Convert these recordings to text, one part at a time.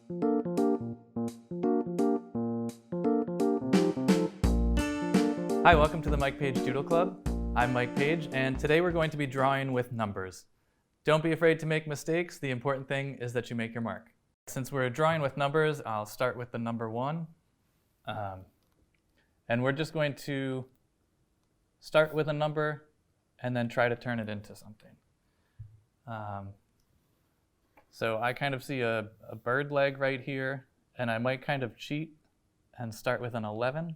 Hi, welcome to the Mike Paige Doodle Club. I'm Mike Paige, and today we're going to be drawing with numbers. Don't be afraid to make mistakes. The important thing is that you make your mark. Since we're drawing with numbers, I'll start with the number 1. And we're just going to start with a number and then try to turn it into something. So I kind of see a bird leg right here, and I might kind of cheat and start with an 11.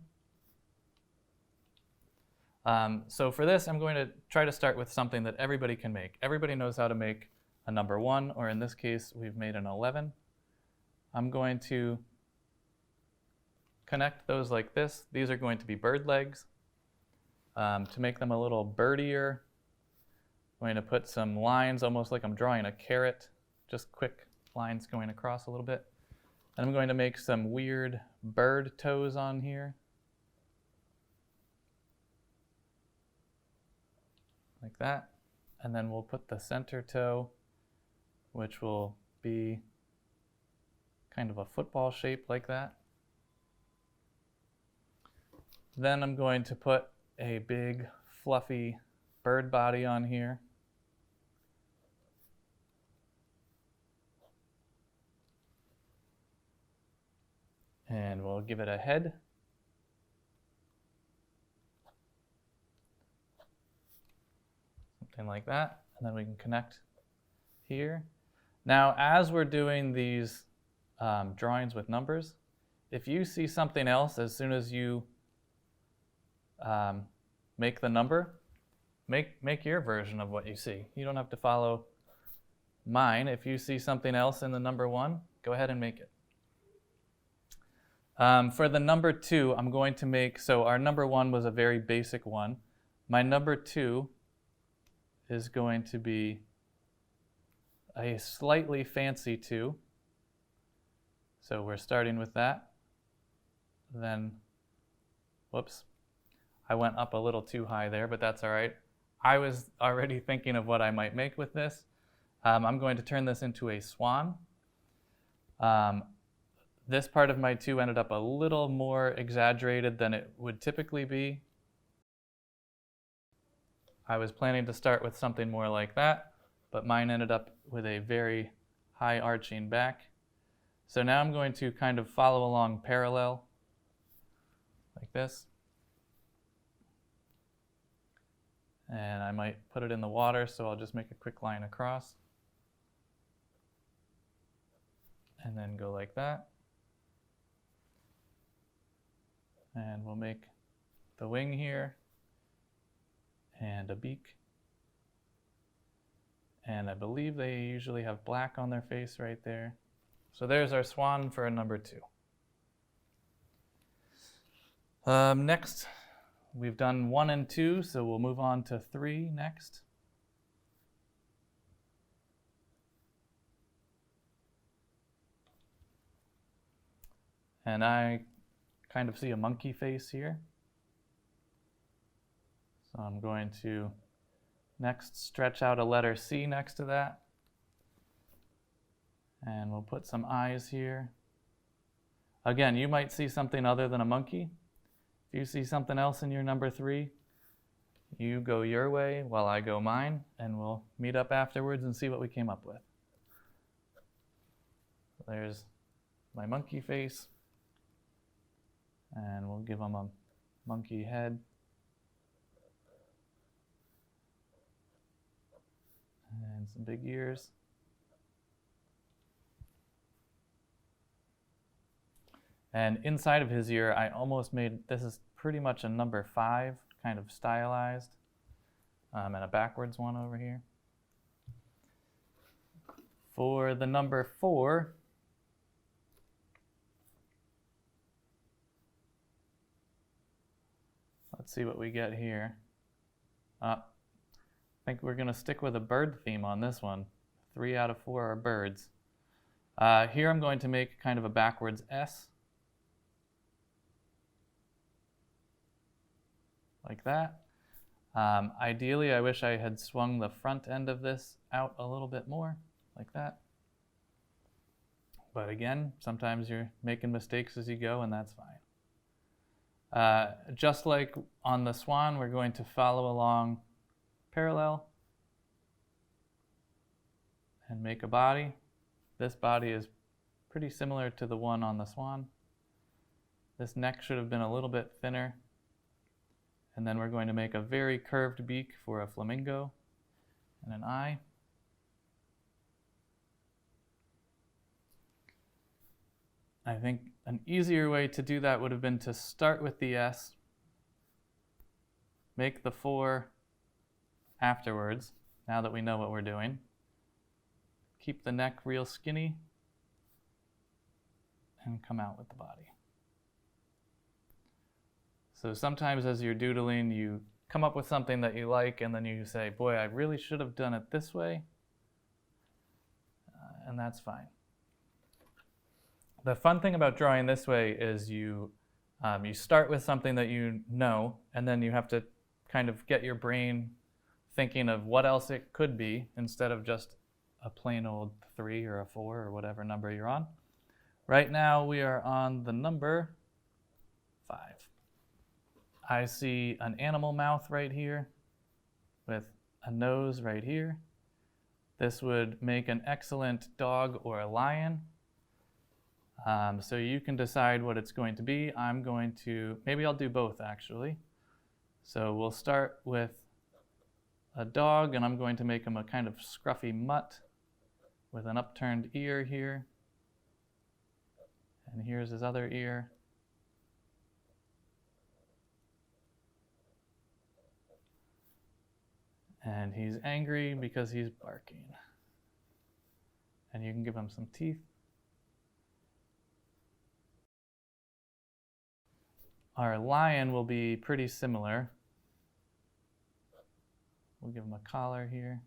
So for this, I'm going to try to start with something that everybody can make. Everybody knows how to make a number 1, or in this case, we've made an 11. I'm going to connect those like this. These are going to be bird legs. To make them a little birdier, I'm going to put some lines, almost like I'm drawing a carrot, just quick lines going across a little bit. And I'm going to make some weird bird toes on here. Like that. And then we'll put the center toe, which will be kind of a football shape like that. Then I'm going to put a big fluffy bird body on here. And we'll give it a head. Something like that. And then we can connect here. Now, as we're doing these drawings with numbers, if you see something else as soon as you make the number, make your version of what you see. You don't have to follow mine. If you see something else in the number 1, go ahead and make it. For the number 2, I'm going to make, so our number 1 was a very basic one. My number 2 is going to be a slightly fancy 2. So we're starting with that. Then, whoops, I went up a little too high there, but that's all right. I was already thinking of what I might make with this. I'm going to turn this into a swan. This part of my 2 ended up a little more exaggerated than it would typically be. I was planning to start with something more like that, but mine ended up with a very high arching back. So now I'm going to kind of follow along parallel, like this. And I might put it in the water, so I'll just make a quick line across. And then go like that. And we'll make the wing here, and a beak. And I believe they usually have black on their face right there. So there's our swan for a number 2. Next, we've done 1 and 2, so we'll move on to 3 next. And I kind of see a monkey face here. So I'm going to next stretch out a letter C next to that. And we'll put some eyes here. Again, you might see something other than a monkey. If you see something else in your number 3, you go your way while I go mine, and we'll meet up afterwards and see what we came up with. There's my monkey face, and we'll give him a monkey head. And some big ears. And inside of his ear, I almost made, this is pretty much a number 5, kind of stylized, and a backwards one over here. For the number 4, let's see what we get here. I think we're going to stick with a bird theme on this one. 3 out of 4 are birds. Here I'm going to make kind of a backwards S. Like that. Ideally, I wish I had swung the front end of this out a little bit more, like that. But again, sometimes you're making mistakes as you go, and that's fine. Just like on the swan, we're going to follow along parallel and make a body. This body is pretty similar to the one on the swan. This neck should have been a little bit thinner. And then we're going to make a very curved beak for a flamingo and an eye. I think an easier way to do that would have been to start with the S, make the 4 afterwards, now that we know what we're doing. Keep the neck real skinny and come out with the body. So sometimes as you're doodling, you come up with something that you like and then you say, boy, I really should have done it this way. And that's fine. The fun thing about drawing this way is you start with something that you know, and then you have to kind of get your brain thinking of what else it could be instead of just a plain old 3 or a 4 or whatever number you're on. Right now we are on the number 5. I see an animal mouth right here with a nose right here. This would make an excellent dog or a lion. So you can decide what it's going to be. Maybe I'll do both actually. So we'll start with a dog, and I'm going to make him a kind of scruffy mutt with an upturned ear here. And here's his other ear. And he's angry because he's barking. And you can give him some teeth. Our lion will be pretty similar. We'll give him a collar here.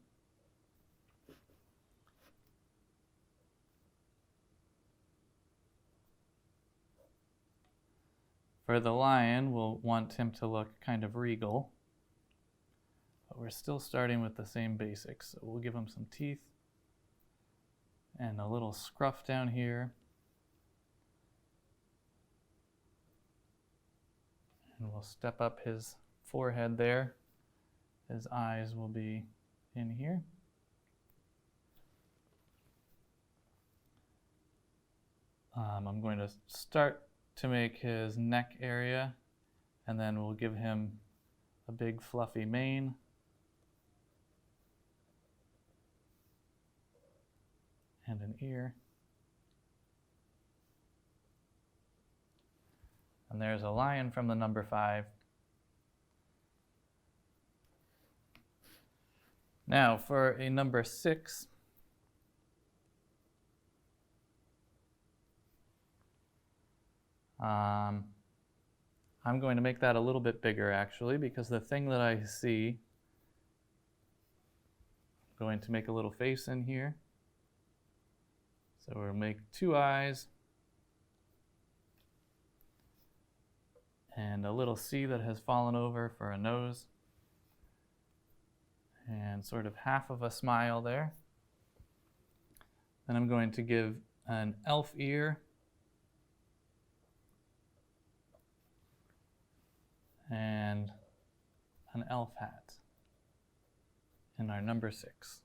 For the lion, we'll want him to look kind of regal. But we're still starting with the same basics. So we'll give him some teeth and a little scruff down here. And we'll step up his forehead there. His eyes will be in here. I'm going to start to make his neck area, and then we'll give him a big fluffy mane. And an ear. And there's a lion from the number 5. Now for a number 6, I'm going to make that a little bit bigger actually, because the thing that I see, I'm going to make a little face in here. So we'll make 2 eyes and a little C that has fallen over for a nose, and sort of half of a smile there. Then I'm going to give an elf ear and an elf hat in our number 6.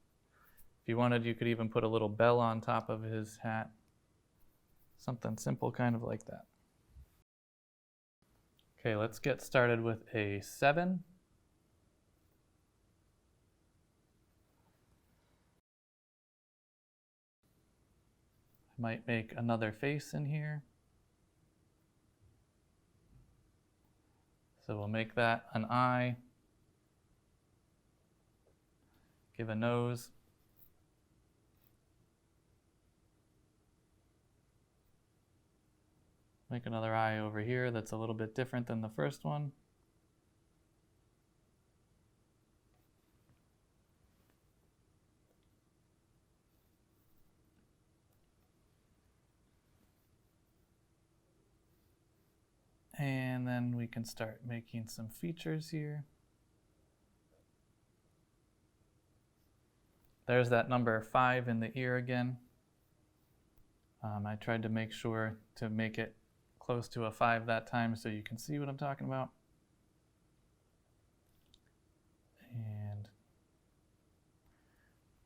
If you wanted, you could even put a little bell on top of his hat. Something simple kind of like that. Okay, let's get started with a 7. I might make another face in here. So we'll make that an eye. Give a nose. Make another eye over here that's a little bit different than the first one. And then we can start making some features here. There's that number 5 in the ear again. I tried to make sure to make it close to a 5 that time so you can see what I'm talking about. And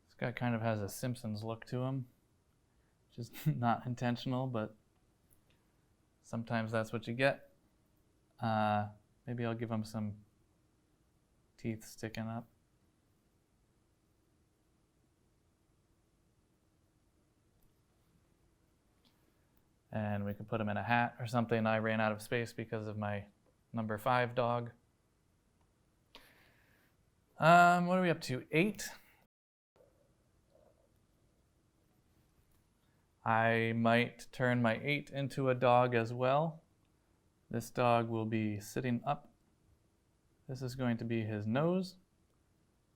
this guy kind of has a Simpsons look to him, which is not intentional, but sometimes that's what you get. Maybe I'll give him some teeth sticking up. And we could put him in a hat or something. I ran out of space because of my number 5 dog. What are we up to? 8? I might turn my 8 into a dog as well. This dog will be sitting up. This is going to be his nose,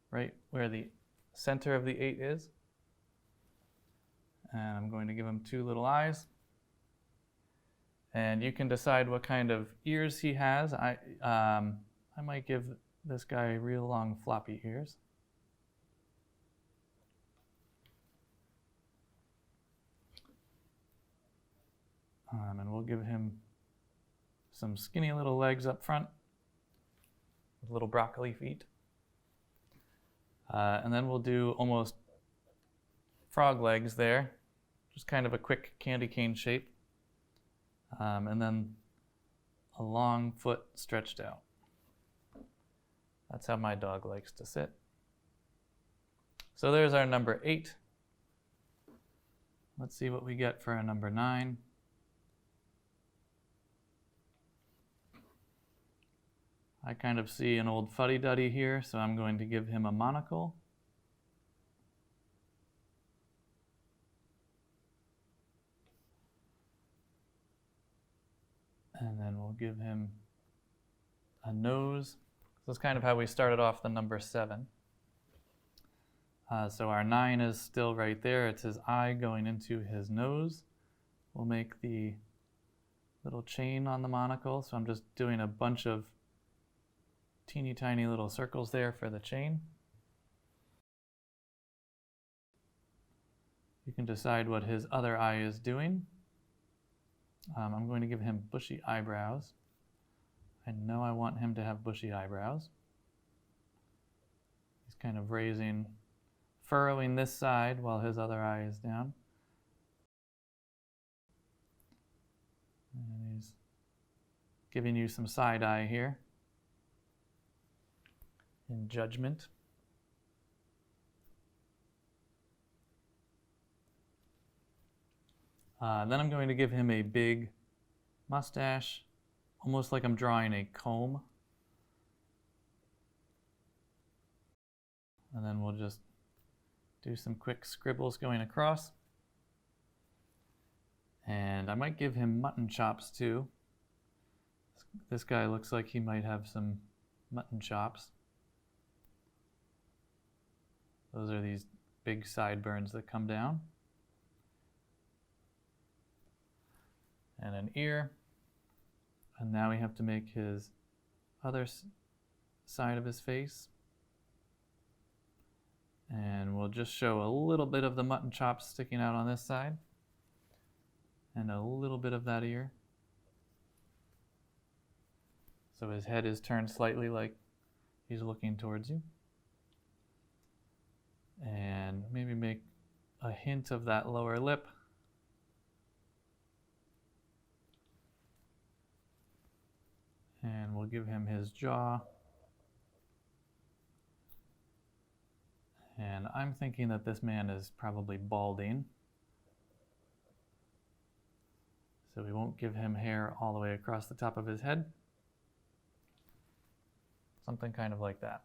right where the center of the 8 is. And I'm going to give him 2 little eyes. And you can decide what kind of ears he has. I might give this guy real long floppy ears. And we'll give him some skinny little legs up front with little broccoli feet. And then we'll do almost frog legs there, just kind of a quick candy cane shape. And then a long foot stretched out. That's how my dog likes to sit. So there's our number 8. Let's see what we get for a number 9. I kind of see an old fuddy-duddy here, so I'm going to give him a monocle. And then we'll give him a nose. This is kind of how we started off the number 7. So our 9 is still right there. It's his eye going into his nose. We'll make the little chain on the monocle. So I'm just doing a bunch of teeny tiny little circles there for the chain. You can decide what his other eye is doing. I'm going to give him bushy eyebrows. I know I want him to have bushy eyebrows. He's kind of furrowing this side while his other eye is down. And he's giving you some side eye here in judgment. Then I'm going to give him a big mustache, almost like I'm drawing a comb. And then we'll just do some quick scribbles going across. And I might give him mutton chops too. This guy looks like he might have some mutton chops. Those are these big sideburns that come down. And an ear. And now we have to make his other side of his face. And we'll just show a little bit of the mutton chops sticking out on this side. And a little bit of that ear. So his head is turned slightly like he's looking towards you. And maybe make a hint of that lower lip. And we'll give him his jaw. And I'm thinking that this man is probably balding. So we won't give him hair all the way across the top of his head. Something kind of like that.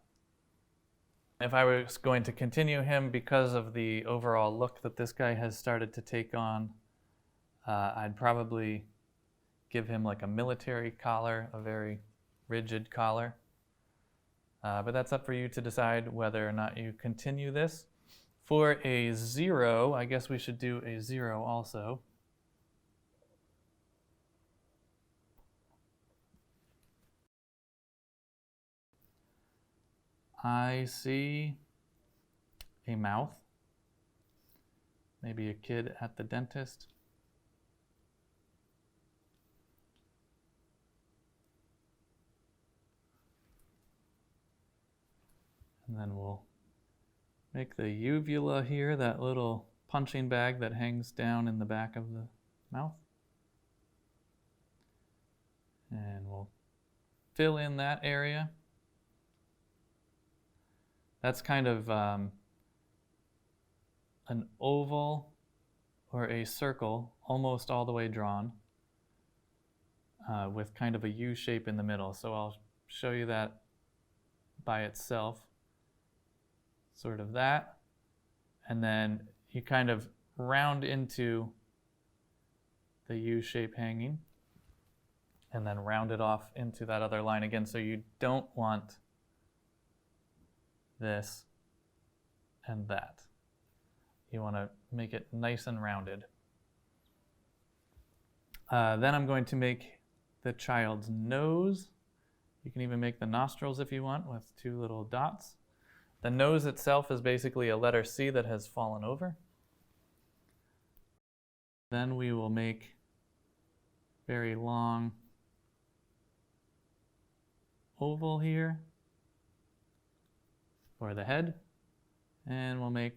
If I was going to continue him because of the overall look that this guy has started to take on, I'd probably give him like a military collar, a very rigid collar. But that's up for you to decide whether or not you continue this. For a 0, I guess we should do a 0 also. I see a mouth, maybe a kid at the dentist. And then we'll make the uvula here, that little punching bag that hangs down in the back of the mouth. And we'll fill in that area. That's kind of an oval or a circle, almost all the way drawn, with kind of a U shape in the middle. So I'll show you that by itself, sort of that. And then you kind of round into the U shape hanging, and then round it off into that other line again. So you don't want this and that. You want to make it nice and rounded. Then I'm going to make the child's nose. You can even make the nostrils if you want, with 2 little dots. The nose itself is basically a letter C that has fallen over. Then we will make very long oval here for the head, and we'll make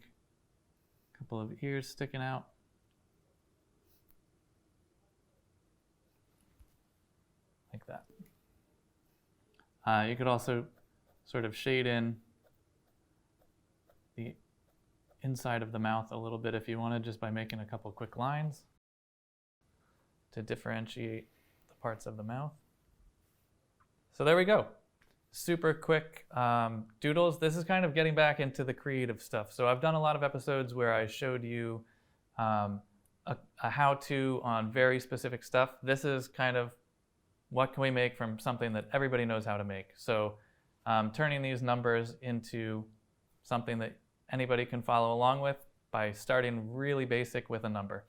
a couple of ears sticking out. Like that. You could also sort of shade in the inside of the mouth a little bit if you wanted, just by making a couple quick lines to differentiate the parts of the mouth. So there we go. Super quick doodles. This is kind of getting back into the creative stuff. So I've done a lot of episodes where I showed you a how-to on very specific stuff. This is kind of what can we make from something that everybody knows how to make. So turning these numbers into something that anybody can follow along with by starting really basic with a number.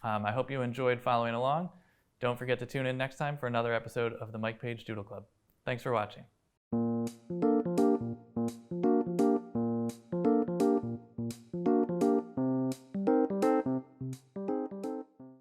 I hope you enjoyed following along. Don't forget to tune in next time for another episode of the Mike Paige Doodle Club. Thanks for watching.